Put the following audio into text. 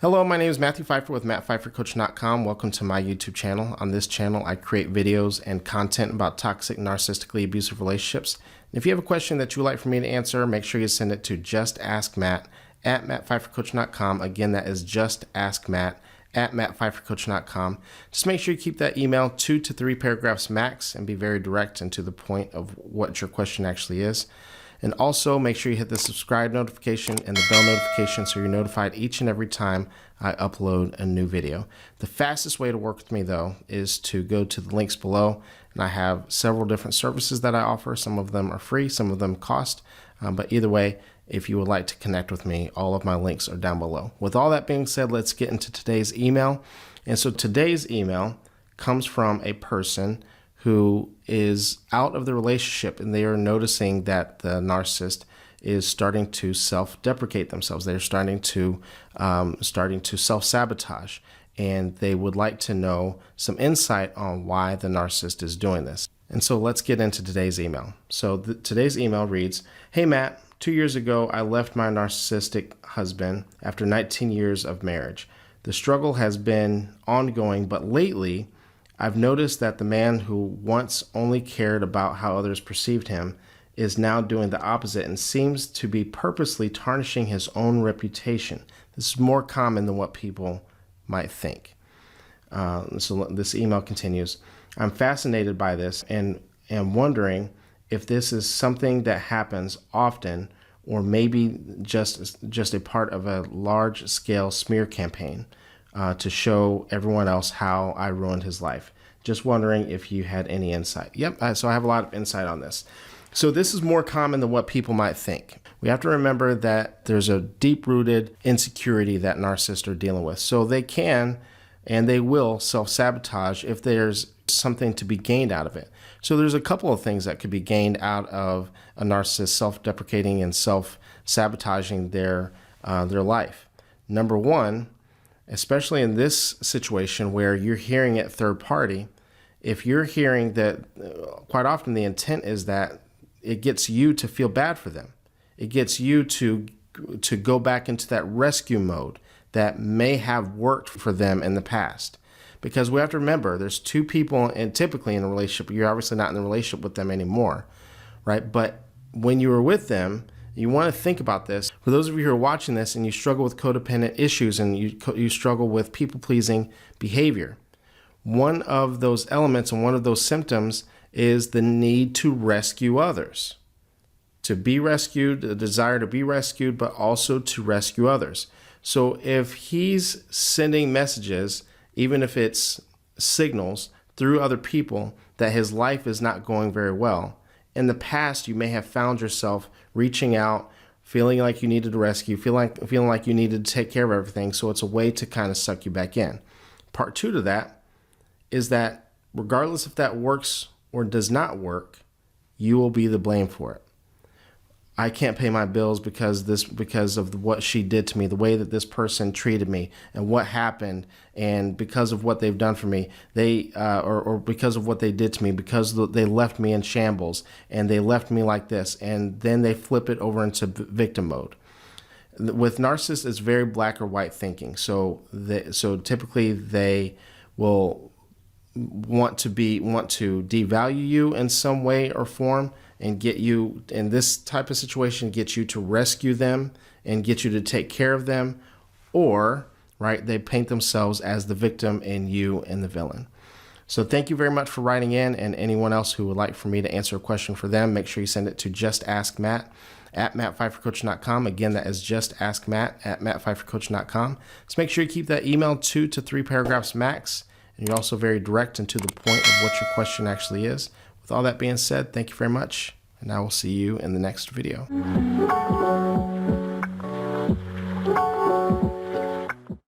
Hello, my name is Matthew Pfeiffer with MattPfeifferCoach.com. Welcome to my YouTube channel. On this channel, I create videos and content about toxic, narcissistically abusive relationships. And if you have a question that you would like for me to answer, make sure you send it to justaskmatt at MattPfeifferCoach.com. Again, that is justaskmatt at MattPfeifferCoach.com. Just make sure you keep that email 2 to 3 paragraphs max and be very direct and to the point of what your question actually is. And also make sure you hit the subscribe notification and the bell notification so you're notified each and every time I upload a new video. The fastest way to work with me though is to go to the links below, and I have several different services that I offer. Some of them are free, some of them cost, but either way, if you would like to connect with me, all of my links are down below. With all that being said, let's get into today's email. And so today's email comes from a person who is out of the relationship, and they are noticing that the narcissist is starting to self-deprecate themselves. They're starting to self-sabotage, and they would like to know some insight on why the narcissist is doing this. And so let's get into today's email. So today's email reads, "Hey Matt, 2 years ago I left my narcissistic husband after 19 years of marriage. The struggle has been ongoing, but lately I've noticed that the man who once only cared about how others perceived him is now doing the opposite and seems to be purposely tarnishing his own reputation. This is more common than what people might think." So this email continues, "I'm fascinated by this and am wondering if this is something that happens often or maybe just a part of a large-scale smear campaign to show everyone else how I ruined his life. Just wondering if you had any insight." Yep, so I have a lot of insight on this. So this is more common than what people might think. We have to remember that there's a deep-rooted insecurity that narcissists are dealing with. So they can and they will self-sabotage if there's something to be gained out of it. So there's a couple of things that could be gained out of a narcissist self-deprecating and self-sabotaging their life. Number one, especially in this situation where you're hearing it third party, if you're hearing that, quite often the intent is that it gets you to feel bad for them. It gets you to go back into that rescue mode that may have worked for them in the past. Because we have to remember, there's two people, and typically in a relationship, you're obviously not in a relationship with them anymore, right? But when you were with them, you want to think about this. For those of you who are watching this and you struggle with codependent issues and you struggle with people-pleasing behavior, one of those elements and one of those symptoms is the need to rescue others. To be rescued, the desire to be rescued, but also to rescue others. So if he's sending messages, even if it's signals through other people that his life is not going very well, in the past you may have found yourself reaching out, feeling like you needed to rescue, feeling like you needed to take care of everything. So it's a way to kind of suck you back in. Part two to that is that regardless if that works or does not work, you will be the blame for it. I can't pay my bills because of what she did to me, the way that this person treated me and what happened, and because of what they've done for me, or because of what they did to me, because they left me in shambles and they left me like this, and then they flip it over into victim mode. With narcissists, it's very black or white thinking. So typically they will want to devalue you in some way or form, and get you, in this type of situation, get you to rescue them and get you to take care of them, or, right, they paint themselves as the victim and you and the villain. So thank you very much for writing in, and anyone else who would like for me to answer a question for them, make sure you send it to justaskmatt at MattPfeifferCoach.com. Again, that is justaskmatt at MattPfeifferCoach.com. So make sure you keep that email 2 to 3 paragraphs max, and you're also very direct and to the point of what your question actually is. With all that being said, thank you very much, and I will see you in the next video.